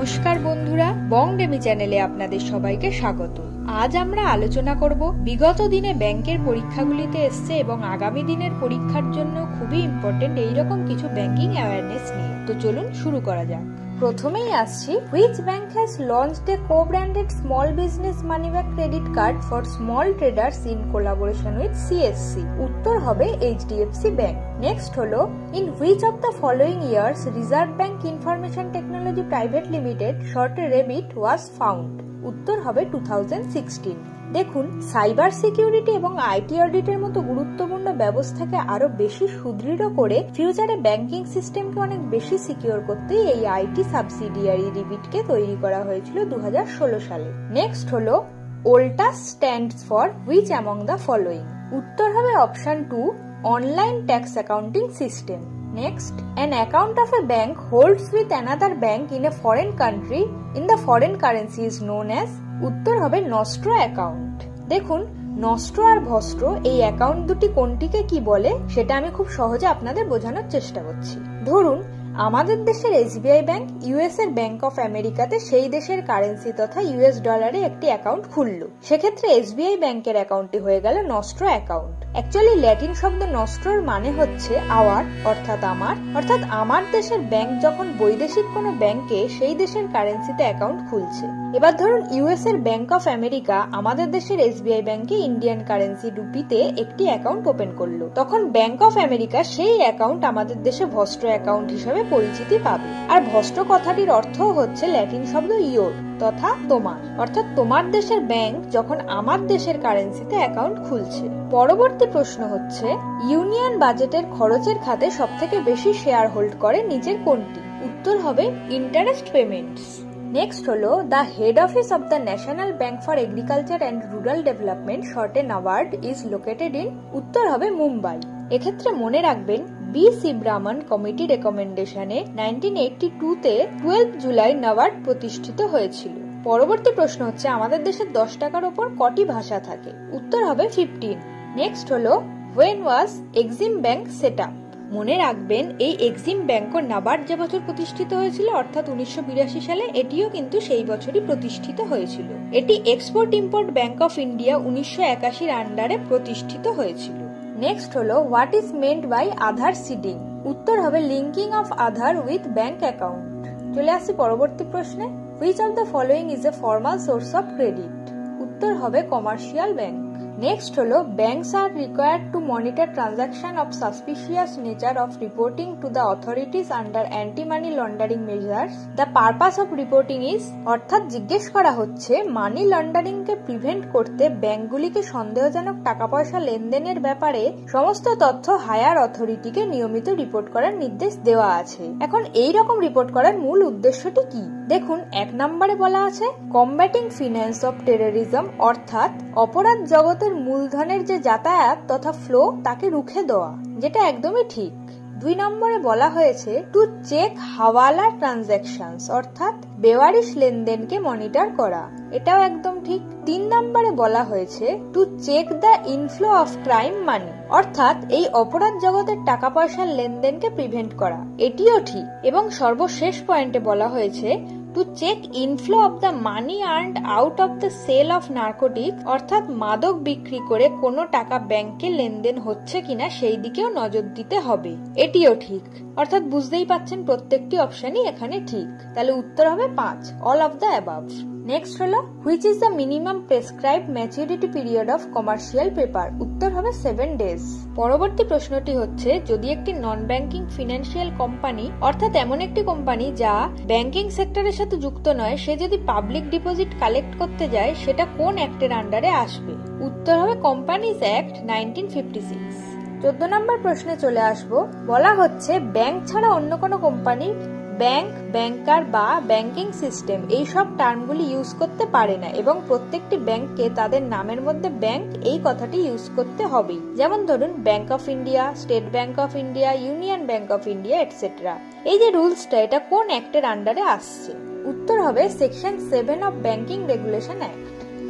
নমস্কার বন্ধুরা, বংডেমি চ্যানেলে আপনাদের সবাইকে স্বাগত। আজ আমরা আলোচনা করব বিগত দিনে ব্যাংকের পরীক্ষাগুলিতে এসছে এবং আগামী দিনের পরীক্ষার জন্য খুবই ইম্পর্টেন্ট এইরকম কিছু ব্যাংকিং অ্যাওয়ারনেস নিয়ে। তো চলুন শুরু করা যাক। প্রথমেই আসছি, which bank has launched a co-branded small business money back credit card for small traders in collaboration with CSC? উত্তর হবে এইচডিএফসি ব্যাংক। নেক্সট হলো, in which of the following years Reserve Bank Information Technology Private Limited short ReBIT was founded? উত্তর হবে 2016। দেখুন, cyber security এবং IT অডিটের মতো গুরুত্বপূর্ণ ব্যবস্থাকে আরো বেশি সুদৃঢ় করে ফিউচারে ব্যাংকিং সিস্টেমকে অনেক বেশি সিকিউর করতে এই আইটি সাবসিডিয়ারি রিবিটকে তৈরি করা হয়েছিল 2016 সালে। নেক্সট হলো, OLTAS stands for which among the following? উত্তর হবে option 2, online tax accounting system. Next, an account of a bank holds with another bank in a foreign country in the foreign currency is known as? উত্তর হবে nostro account. দেখুন, nostro আর Vostro এই account দুটি কোনটিকে কি বলে সেটা আমি খুব সহজে আপনাদের বোঝানোর চেষ্টা করছি। ধরুন, আমাদের দেশের এসবিআই ব্যাংক ইউএস এর ব্যাংক অফ আমেরিকাতে সেই দেশের কারেন্সি তথা ইউএস ডলারে একটি অ্যাকাউন্ট খুললো। সেক্ষেত্রে এসবিআই ব্যাংকের অ্যাকাউন্টটি হয়ে গেল নস্ট্রো অ্যাকাউন্ট। অ্যাকচুয়ালি ল্যাটিন শব্দ নস্ট্রোর মানে হচ্ছে আওয়ার, অর্থাৎ আমার। অর্থাৎ আমার দেশের ব্যাংক যখন বৈদেশিক কোনো ব্যাংকে সেই দেশের কারেন্সিতে অ্যাকাউন্ট খুলছে। এবার ধরুন, ইউএস এর ব্যাংক অফ আমেরিকা আমাদের দেশের এসবিআই ব্যাংকে ইন্ডিয়ান কারেন্সি রুপিতে একটি অ্যাকাউন্ট ওপেন করলো। তখন ব্যাংক অফ আমেরিকা সেই অ্যাকাউন্ট আমাদের দেশে ভস্ট্রো অ্যাকাউন্ট হিসেবে পরিচিতি পাবে। আর ভস্ট্রো কথাটির অর্থ হচ্ছে ল্যাটিন শব্দ ইয়োর তথা তোমার। অর্থাৎ তোমার দেশের ব্যাংক যখন আমার দেশের কারেন্সিতে অ্যাকাউন্ট খুলছে। পরবর্তী প্রশ্ন হচ্ছে, ইউনিয়ন বাজেটের খরচের খাতে সবথেকে বেশি শেয়ার হোল্ড করে নিচের কোনটি? উত্তর হবে ইন্টারেস্ট পেমেন্টস। নেক্সট হলো, the head office of the national bank for agriculture and rural development শর্টে নাবার্ড ইজ লোকেটেড ইন? উত্তর হবে মুম্বাই। এক্ষেত্রে মনে রাখবেন, বি শিবরামন কমিটি রেকমেন্ডেশনে 1982-তে 12 জুলাই নাবার্ড প্রতিষ্ঠিত হয়েছিল। পরবর্তী প্রশ্ন হচ্ছে, আমাদের দেশের 10 টাকার উপর কটি ভাষা থাকে? উত্তর হবে 15। নেক্সট হলো, when was Exim bank set up? মনে রাখবেন, এই এক্সিম ব্যাংক নাবার্ড যে বছর প্রতিষ্ঠিত হয়েছিল অর্থাৎ 1982 সালে, এটিও কিন্তু সেই বছরই প্রতিষ্ঠিত হয়েছিল। এটি Export Import Bank of India 1981-র আন্ডারে প্রতিষ্ঠিত হয়েছিল। নেক্সট হলো, what is meant by Aadhaar seeding? উত্তর হবে linking of Aadhaar with bank account. চলে আসছি পরবর্তী প্রশ্নে, which of the following is a formal source of credit? উত্তর হবে কমার্শিয়াল ব্যাংক। নেক্সট হলো, banks are required to monitor transaction of suspicious nature of reporting to the authorities under anti money laundering measures. The purpose of reporting is? অর্থাৎ জিজ্ঞেস করা হচ্ছে, money laundering কে prevent করতে ব্যাংকগুলিকে সন্দেহজনক টাকা পয়সা লেনদেনের ব্যাপারে সমস্ত তথ্য হায়ার অথরিটিকে নিয়মিত রিপোর্ট করার নির্দেশ দেওয়া আছে। এখন এই রকম রিপোর্ট করার মূল উদ্দেশ্যটি কি? দেখুন, 1 নম্বরে বলা আছে কমব্যাটিং ফিন্যান্স অফ টেরোরিজম, অর্থাৎ অপরাধ জগতের মূলধনের যে যাতায়াত তথা ফ্লো তাকে রুখে দেওয়া, যেটা একদমই ঠিক। 2 নম্বরে বলা হয়েছে টু চেক হাওয়ালা ট্রানজাকশনস, অর্থাৎ বেওয়ারিশ লেনদেনকে মনিটর করা, এটাও একদম ঠিক। 3 নম্বরে বলা হয়েছে to check the inflow of crime money, অর্থাৎ এই অপরাধ জগতের টাকা পয়সার লেনদেনকে প্রিভেন্ট করা, এটিও ঠিক। এবং সর্বশেষ পয়েন্টে বলা হয়েছে to check inflow of the money earned out of the sale of narcotic, অর্থাৎ মাদক বিক্রি করে কোনো টাকা ব্যাংকে লেনদেন হচ্ছে কিনা সেই দিকেও নজর দিতে হবে, এটিও ঠিক। অর্থাৎ বুঝতেই পাচ্ছেন প্রত্যেকটি অপশনই এখানে ঠিক। তাহলে উত্তর হবে 5, all of the above. Next হলো, which is the minimum prescribed maturity period of commercial paper? উত্তর হবে 7 ডেজ। পরবর্তী প্রশ্নটি হচ্ছে, যদি একটি নন ব্যাংকিং ফিনান্সিয়াল কোম্পানি, অর্থাৎ এমন একটি কোম্পানি যা ব্যাংকিং সেক্টরের সাথে যুক্ত নয়, সে যদি পাবলিক ডিপোজিট কালেক্ট করতে যায়, সেটা কোন অ্যাক্টের আন্ডারে আসবে? উত্তর হবে কোম্পানিজ অ্যাক্ট 1956। 14 নম্বর প্রশ্নে চলে আসবো, বলা হচ্ছে ব্যাংক ছাড়া অন্য কোনো কোম্পানি ব্যাংক, ব্যাংকার বা ব্যাংকিং সিস্টেম এইসব টার্মগুলি ইউজ করতে পারে না এবং প্রত্যেকটি ব্যাংককে তাদের নামের মধ্যে ব্যাংক এই কথাটি ইউজ করতে হবে। যেমন ধরুন, bank of India, state bank of India, union bank of India etcetera. এই যে রুলসটা, এটা কোন অ্যাক্টের আন্ডারে আসছে? উত্তর হবে section 7 of banking regulation act.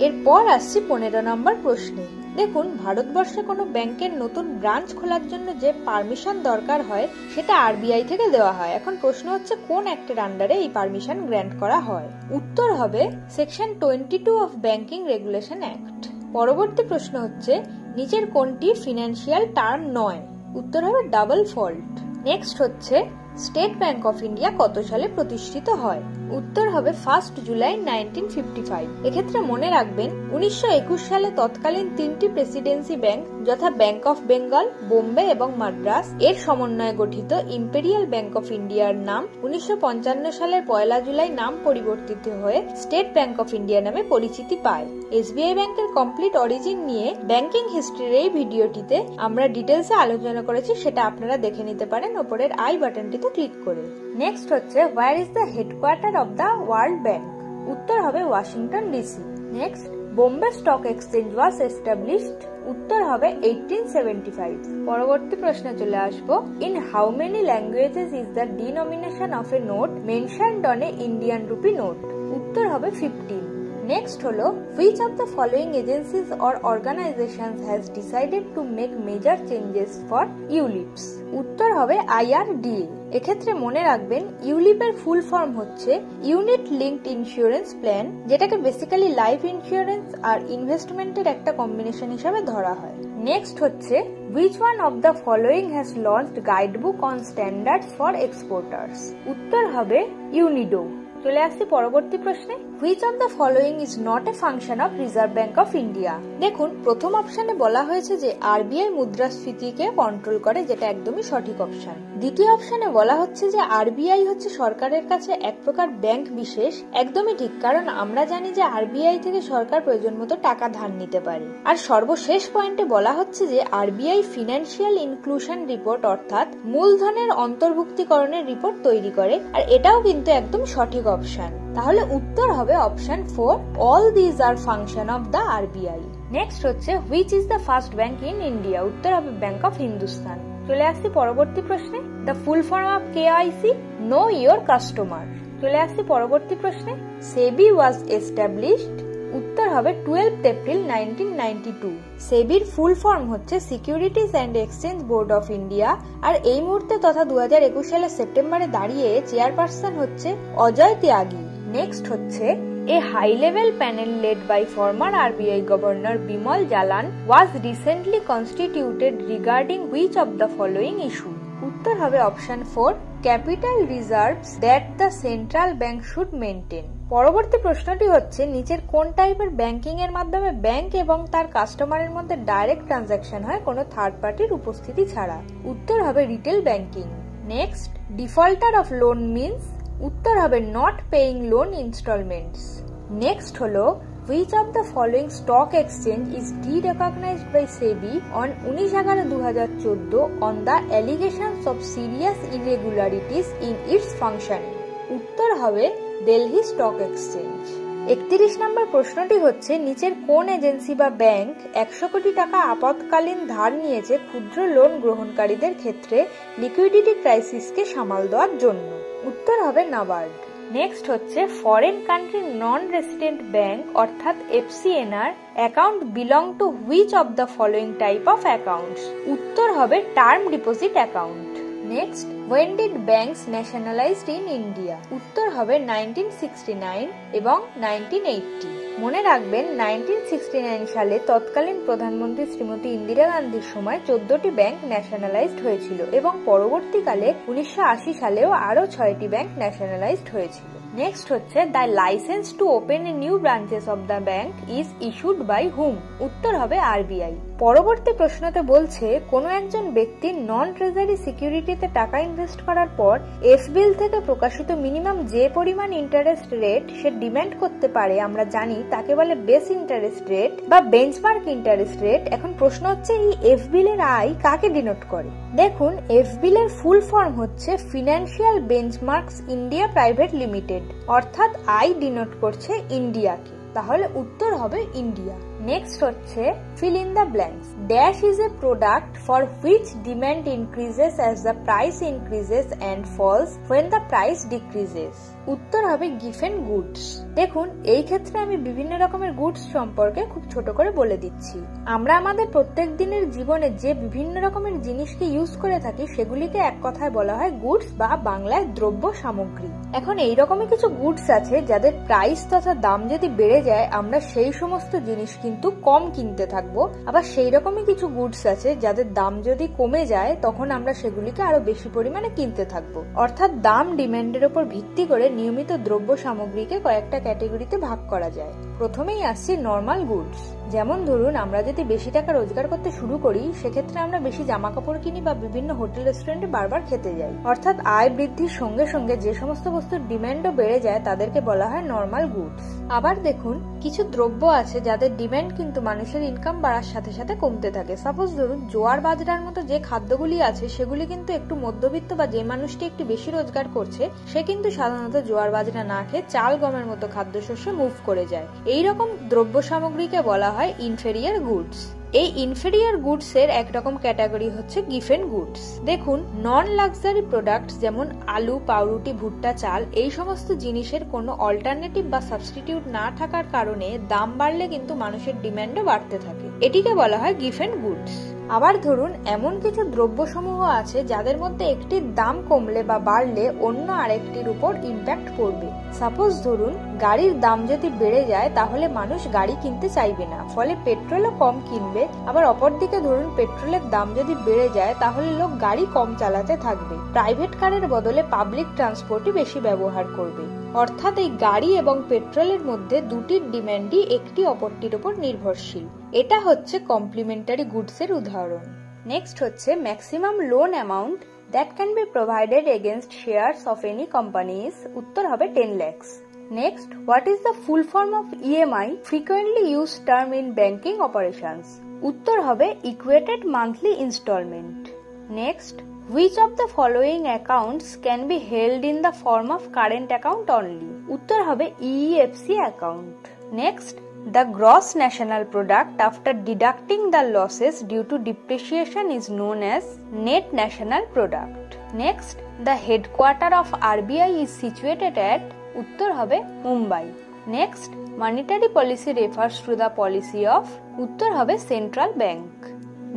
এরপর আসছি 15 নম্বর প্রশ্নে, দেখুন, ভারতবর্ষে কোনো ব্যাংকের নতুন ব্রাঞ্চ খোলার জন্য যে পারমিশন দরকার হয় সেটা আরবিআই থেকে দেওয়া হয়। এখন প্রশ্ন হচ্ছে কোন অ্যাক্টের আন্ডারে এই পারমিশন গ্র্যান্ট করা হয়? উত্তর হবে section 22 of banking regulation act. পরবর্তী প্রশ্ন হচ্ছে নিচের কোনটি ফিনান্সিয়াল টার্ম নয়? উত্তর হবে ডাবল ফল্ট। নেক্সট হচ্ছে স্টেট ব্যাংক অফ ইন্ডিয়া কত সালে প্রতিষ্ঠিত হয়? উত্তর হবে 1 জুলাই 1955। এক্ষেত্রে মনে রাখবেন 1921 সালে তৎকালীন 3টি প্রেসিডেন্সি ব্যাংক যথা ব্যাংক অফ বেঙ্গল, বোম্বে এবং মাদ্রাস এর সমন্বয়ে গঠিত ইম্পেরিয়াল ব্যাংক অফ ইন্ডিয়ার নাম 1955 সালের 1 জুলাই নাম পরিবর্তিত হয়ে স্টেট ব্যাংক অফ ইন্ডিয়া নামে পরিচিতি পায়। এসবিআই ব্যাংকের কমপ্লিট অরিজিন নিয়ে ব্যাংকিং হিস্ট্রির এই ভিডিওটিতে আমরা ডিটেলসে আলোচনা করেছি, সেটা আপনারা দেখে নিতে পারেন ওপরের আই বাটনটিতে ক্লিক করে। নেক্সট হচ্ছে where is the headquarter of the world bank? উত্তর হবে Washington DC. Next, Bombay stock exchange was established. উত্তর হবে 1875। পরবর্তী প্রশ্নে চলে আসবো, in how many languages is the denomination of A note mentioned on a Indian rupee note? উত্তর হবে 15। Next হলো which of the following agencies or organizations has decided to make major changes for ULIPs? উত্তর হবে IRDA। এক্ষেত্রে মনে রাখবেন ইউলিপ এর full form হচ্ছে ইউনিট লিঙ্কড ইন্স্যুরেন্স প্ল্যান, যেটাকে বেসিক্যালি লাইফ ইন্স্যুরেন্স আর ইনভেস্টমেন্টের একটা কম্বিনেশন হিসেবে ধরা হয়। নেক্সট হচ্ছে which one of the following has launched guidebook on standards for exporters? উত্তর হবে ইউনিডো। চলে আসছি পরবর্তী প্রশ্নে, which of the following is not a function of Reserve Bank of India? দেখুন, প্রথম অপশনে বলা হয়েছে যে আরবিআই মুদ্রাস্ফীতিকে কন্ট্রোল করে, যেটা একদমই সঠিক অপশন। দ্বিতীয় অপশনে বলা হচ্ছে যে আরবিআই হচ্ছে সরকারের কাছে এক প্রকার ব্যাংক বিশেষ, একদমই ঠিক, কারণ আমরা জানি যে আরবিআই থেকে সরকার প্রয়োজন মতো টাকা ধার নিতে পারে। আর সর্বশেষ পয়েন্টে বলা হচ্ছে যে আরবিআই ফিনান্সিয়াল ইনক্লুশন রিপোর্ট অর্থাৎ মূলধনের অন্তর্ভুক্তিকরণের রিপোর্ট তৈরি করে, আর এটাও কিন্তু একদম সঠিক অপশন। তাহলে উত্তর হবে option 4, all these are function of the RBI. Next হচ্ছে which is the first bank in India? উত্তর হবে ব্যাংক অফ হিন্দুস্তান। চলে আসছি পরবর্তী প্রশ্নে, the full form of KYC? Know your customer. চলে আসছি পরবর্তী প্রশ্নে, সেবি ওয়াজ এস্টাবলিশড? উত্তর হবে 12 এপ্রিল 1992। সেবির ফুল ফর্ম হচ্ছে securities and exchange board of India, আর এই মুহূর্তে তথা 2021 সালের সেপ্টেম্বরে দাঁড়িয়ে চেয়ারপারসন হচ্ছে অজয় ত্যাগী। নেক্সট হচ্ছে a high level panel led by former RBI governor Bimal Jalan was recently constituted regarding which of the following issue? উত্তর হবে option 4, capital reserves that the central bank should maintain. পরবর্তী প্রশ্নটি হচ্ছে নিচের কোন টাইপের ব্যাংকিং এর মাধ্যমে ব্যাংক এবং তার কাস্টমারের মধ্যে ডাইরেক্ট ট্রানজাকশন হয় কোনো থার্ড পার্টির উপস্থিতি ছাড়া? উত্তর হবে retail banking. Next, defaulter of loan means? উত্তর হবে not paying loan instalments. Next হলো which of the following stock exchange is de-recognized by SEBI on 19/11/2014 on the allegations of serious irregularities in its functioning? উত্তর হবে Delhi stock exchange. 31 নম্বর প্রশ্নটি হচ্ছে নিচের কোন agency বা ব্যাংক 100 কোটি টাকা আপৎকালীন ধার নিয়েছে ক্ষুদ্র লোন গ্রহণকারীদের ক্ষেত্রে লিকুইডিটি ক্রাইসিসকে সামাল দেওয়ার জন্য? উত্তর হবে নাবার্ড। নেক্সট হচ্ছে foreign country non resident bank অর্থাৎ FCNR account belong to which of the following type of accounts? উত্তর হবে term deposit account. Next, when did banks nationalized in India? উত্তর হবে 1969 এবং 1980। মনে রাখবেন 1969 সালে তৎকালীন প্রধানমন্ত্রী শ্রীমতী ইন্দিরা গান্ধীর সময় 14টি ব্যাংক ন্যাশনালাইজড হয়েছিল এবং পরবর্তীকালে 1980 সালেও আরো 6টি ব্যাংক ন্যাশনালাইজড হয়েছিল। নেক্সট হচ্ছে the licence to open a new branches of the bank is issued by whom? উত্তর হবে আরবিআই। পরবর্তী প্রশ্নতে বলছে কোনো একজন ব্যক্তি নন ট্রেজারি সিকিউরিটিতে টাকা ইনভেস্ট করার পর এফবিল থেকে প্রকাশিত মিনিমাম যে পরিমাণ ইন্টারেস্ট রেট সে ডিমান্ড করতে পারে আমরা জানি তাকে বলে বেস ইন্টারেস্ট রেট বা বেঞ্চমার্ক ইন্টারেস্ট রেট। এখন প্রশ্ন হচ্ছে এই এফবিল এর আই কাকে ডিনোট করে? দেখুন, এফবিল এর ফুল ফর্ম হচ্ছে ফিনান্সিয়াল বেঞ্চমার্কস ইন্ডিয়া প্রাইভেট লিমিটেড, অর্থাৎ আই ডিনোট করছে ইন্ডিয়াকে। তাহলে উত্তর হবে ইন্ডিয়া। নেক্সট হচ্ছে fill in the blanks. Dash is a product for which demand increases as the price increases and falls when the price decreases. উত্তর হবে given goods. দেখুন এই ক্ষেত্রে আমি বিভিন্ন রকমের গুডস সম্পর্কে খুব ছোট করে বলে দিচ্ছি। আমরা আমাদের প্রত্যেক দিনের জীবনে যে বিভিন্ন রকমের জিনিসকে ইউজ করে থাকি সেগুলিকে এক কথায় বলা হয় গুডস বা বাংলায় দ্রব্য সামগ্রী। এখন এইরকমই কিছু গুডস আছে যাদের প্রাইস তথা দাম যদি বেড়ে যায় আমরা সেই সমস্ত জিনিস কিন্তু কম কিনতে থাকবো, আবার সেই রকমই কিছু গুডস আছে যাদের দাম যদি কমে যায় তখন আমরা সেগুলিকে আরো বেশি পরিমাণে কিনতে থাকবো। অর্থাৎ দাম ডিমান্ডের উপর ভিত্তি করে নিয়মিত দ্রব্য সামগ্রীকে কয়েকটা ক্যাটাগরিতে ভাগ করা যায়। প্রথমেই আসছে নর্মাল গুডস। যেমন ধরুন আমরা যদি বেশি টাকা রোজগার করতে শুরু করি সেক্ষেত্রে আমরা বেশি জামা কাপড় কিনি বা বিভিন্ন হোটেল রেস্টুরেন্টে বারবার খেতে যাই। অর্থাৎ আয় বৃদ্ধির সঙ্গে সঙ্গে যে সমস্ত বস্তুর ডিমান্ডও বেড়ে যায় তাদেরকে বলা হয় নর্মাল গুডস। আবার দেখুন কিছু দ্রব্য আছে যাদের ডিমান্ড কিন্তু মানুষের ইনকাম বাড়ার সাথে সাথে কমতে থাকে। সাপোজ ধরুন জোয়ার বাজরার মতো যে খাদ্যগুলি আছে সেগুলি কিন্তু একটু মধ্যবিত্ত বা যে মানুষটি একটু বেশি রোজগার করছে সে কিন্তু সাধারণত জোয়ার বাজরা না খেয়ে চাল গমের মতো খাদ্যশস্যে মুভ করে যায়। এইরকম দ্রব্য সামগ্রীকে বলা হয় ইনফেরিয়ার গুডস। এই ইনফেরিয়ার গুডস এর একরকম ক্যাটাগরি হচ্ছে গিফেন গুডস। দেখুন নন লাক্সারি প্রোডাক্ট যেমন আলু, পাউরুটি, ভুট্টা, চাল এই সমস্ত জিনিসের কোনো অল্টারনেটিভ বা সাবস্টিটিউট না থাকার কারণে দাম বাড়লে কিন্তু মানুষের ডিমান্ডও বাড়তে থাকে, এটিকে বলা হয় গিফেন গুডস। আবার ধরুন এমন কিছু দ্রব্যসমূহ আছে যাদের মধ্যে একটির দাম কমলে বা বাড়লে অন্য আরেকটির উপর ইম্প্যাক্ট পড়বে। সাপোজ ধরুন গাড়ির দাম যদি বেড়ে যায় তাহলে মানুষ গাড়ি কিনতে চাইবে না, ফলে পেট্রোলও কম কিনবে। আবার অপরদিকে ধরুন পেট্রোলের দাম যদি বেড়ে যায় তাহলে লোক গাড়ি কম চালাতে থাকবে, প্রাইভেট কারের বদলে পাবলিক ট্রান্সপোর্টই বেশি ব্যবহার করবে। অর্থাৎ এই গাড়ি এবং পেট্রোলের মধ্যে দুটির ডিমান্ডই একটি অপরটির উপর নির্ভরশীল। এটা হচ্ছে কমপ্লিমেন্টারি গুডস এর উদাহরণ। নেক্সট হচ্ছে maximum loan amount that can be provided against shares of any companies. উত্তর হবে 10 lakhs. Next, what is the full form of EMI, frequently used term in banking operations? উত্তর হবে equated monthly installment. Next, which of the following accounts can be held in the form of current account only? উত্তর হবে EEFC account. Next, the gross national product after deducting the losses due to depreciation is known as net national product. Next, the headquarter of RBI is situated at উত্তর হবে Mumbai. Next, monetary policy refers to the policy of উত্তর হবে central bank.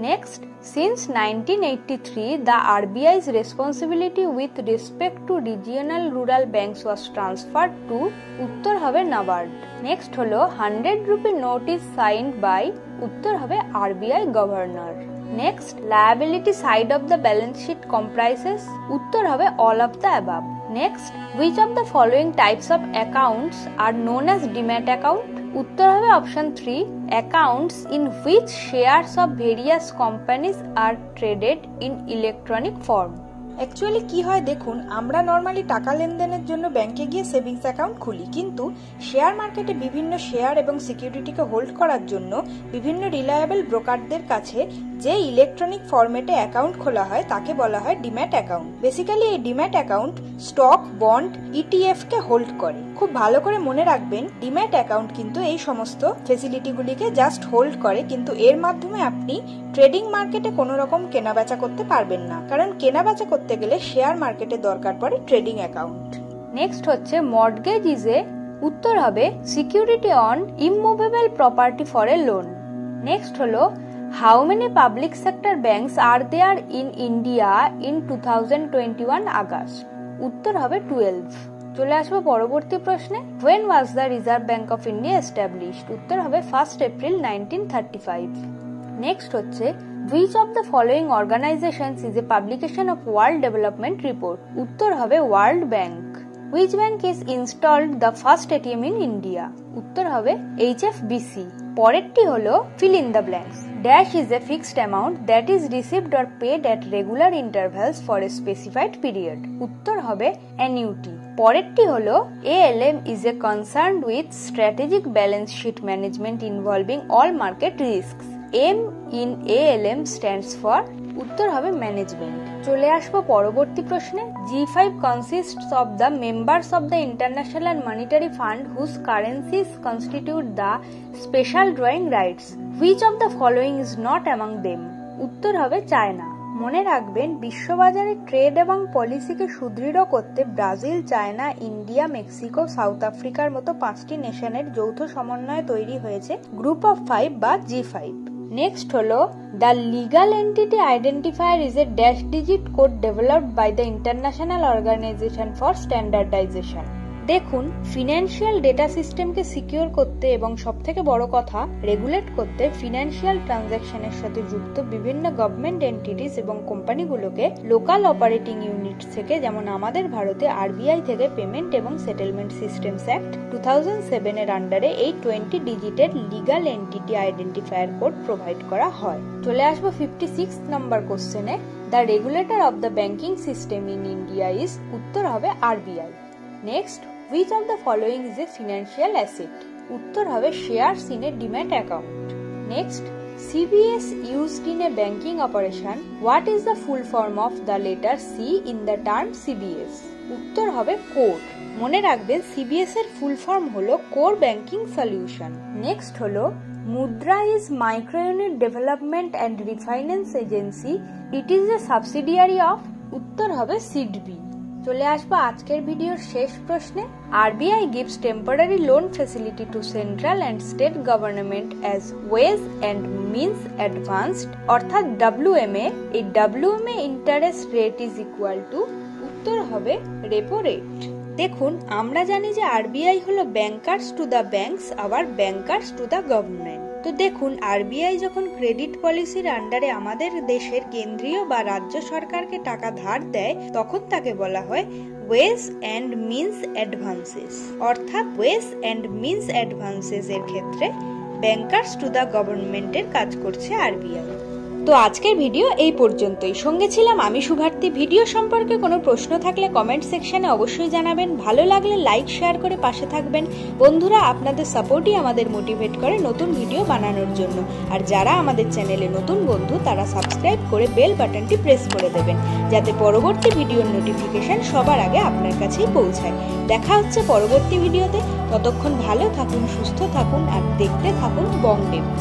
Next, since 1983 the RBI's responsibility with respect to regional rural banks was transferred to উত্তর হবে NABARD. Next হলো 100 rupee note is signed by উত্তর হবে RBI governor. Next, liability side of the balance sheet comprises উত্তর হবে all of the above. Next, which of the following types of accounts are known as demat account? উত্তর হবে option 3, accounts in which shares of various companies are traded in electronic form. Actually কি হয় দেখুন, আমরা normally টাকা লেনদেনের জন্য ব্যাংকে গিয়ে সেভিংস অ্যাকাউন্ট খুলি, কিন্তু শেয়ার মার্কেটে বিভিন্ন শেয়ার এবং সিকিউরিটিকে হোল্ড করার জন্য বিভিন্ন রিলায়েবল ব্রোকারদের কাছে যে ইলেকট্রনিক ফরম্যাটে অ্যাকাউন্ট খোলা হয় তাকে বলা হয় ডিম্যাট অ্যাকাউন্ট। বেসিক্যালি এই demat account stock, bond, ETF কে হোল্ড করে। খুব ভালো করে মনে রাখবেন ডিম্যাট অ্যাকাউন্ট কিন্তু এই সমস্ত ফেসিলিটিগুলিকে জাস্ট হোল্ড করে, কিন্তু এর মাধ্যমে আপনি ট্রেডিং মার্কেটে কোনো রকম কেনাবেচা করতে পারবেন না, কারণ কেনাবেচা করতে গেলে শেয়ার মার্কেটে দরকার পড়ে ট্রেডিং অ্যাকাউন্ট। নেক্সট হচ্ছে মর্টগেজ ইজ এ উত্তর হবে security on immovable property for a loan. Next হলো how many public sector banks are there in India in 2021 August? উত্তর হবে 12। চলে আসবো পরবর্তী প্রশ্নে, when was the Reserve Bank of India established? উত্তর হবে 1 April 1935। নেক্সট হচ্ছে which of the following organizations is a publication of World Development Report? উত্তর হবে world bank. Which bank is installed the first ATM in India? উত্তর হবে HFBC। পরেরটি হলো fill in the blanks. Dash is a fixed amount that is received or paid at regular intervals for a specified period. উত্তর হবে annuity। পরেরটি হলো ALM is a concerned with strategic balance sheet management involving all market risks. M in ALM stands for উত্তর হবে management. চলে আসবো পরবর্তী প্রশ্নে। G5 consists of the members of the International Monetary Fund whose currencies constitute the special drawing rights. Which of the following is not among them? উত্তর হবে China. মনে রাখবেন, বিশ্ববাজারে ট্রেড এবং পলিসিকে সুদৃঢ় করতে Brazil, China, India, Mexico, south আফ্রিকার মতো 5টি নেশনের যৌথ সমন্বয়ে তৈরি হয়েছে গ্রুপ অফ 5 বা G5। নেক্সট হলো the legal entity identifier is a dash digit code developed by the International Organization for Standardization. দেখুন, ফিনান্সিয়াল ডেটা সিস্টেমকে সিকিউর করতে এবং সবথেকে বড় কথা রেগুলেট করতে ফিনান্সিয়াল ট্রানজ্যাকশনের সাথে যুক্ত বিভিন্ন গভর্নমেন্ট এন্টিটিস এবং কোম্পানিগুলোকে লোকাল অপারেটিং ইউনিট থেকে, যেমন আমাদের ভারতে আরবিআই থেকে পেমেন্ট এবং সেটেলমেন্ট সিস্টেমস অ্যাক্ট 2007 এর আন্ডারে এই 20 ডিজিটের legal entity identifier code provide করা হয়। চলে আসবো 56 নম্বর কোশ্চেনে। The regulator of the banking system in India is, উত্তর হবে RBI. Next, which of the following is a financial asset? উত্তর হবে shares in a demat account. Next, CBS used in a banking operation. What is the full form of the letter C in the term CBS? উত্তর হবে core. মনে রাখবেন, CBS এর full form হলো core banking solution. Next হলো Mudra is micro unit development and refinance agency. It is a subsidiary of, উত্তর হবে সিডবি। চলে আসবো আজকের ভিডিওর শেষ প্রশ্নে। RBI gives temporary loan facility to central and state government as ways and means advanced, অর্থাৎ WMA। এই WMA interest rate is equal to, উত্তর হবে রেপো রেট। দেখুন, আমরা জানি যে আরবিআই হলো ব্যাংকার্স টু দ্য ব্যাংকস, আবার ব্যাংকার্স টু দ্য গভর্নমেন্ট। তো দেখুন, আরবিআই যখন ক্রেডিট পলিসির আন্ডারে আমাদের দেশের কেন্দ্রীয় বা রাজ্য সরকারকে টাকা ধার দেয়, তখন তাকে বলা হয় ওয়েজ অ্যান্ড মিনস অ্যাডভান্সেস। অর্থাৎ ওয়েজ অ্যান্ড মিনস অ্যাডভান্সেস এর ক্ষেত্রে ব্যাংকার্স টু দ্য গভর্নমেন্টের কাজ করছে আরবিআই। তো আজকের ভিডিও এই পর্যন্তই। সঙ্গে ছিলাম আমি শুভার্তি। ভিডিও সম্পর্কে কোনো প্রশ্ন থাকলে কমেন্ট সেকশনে অবশ্যই জানাবেন। ভালো লাগলে লাইক শেয়ার করে পাশে থাকবেন। বন্ধুরা, আপনাদের সাপোর্টই আমাদের মোটিভেট করে নতুন ভিডিও বানানোর জন্য। আর যারা আমাদের চ্যানেলে নতুন বন্ধু, তারা সাবস্ক্রাইব করে বেল বাটনটি প্রেস করে দেবেন, যাতে পরবর্তী ভিডিওর নোটিফিকেশন সবার আগে আপনার কাছেই পৌঁছায়। দেখা হচ্ছে পরবর্তী ভিডিওতে। ততক্ষণ ভালো থাকুন, সুস্থ থাকুন আর দেখতে থাকুন বং ডেমি।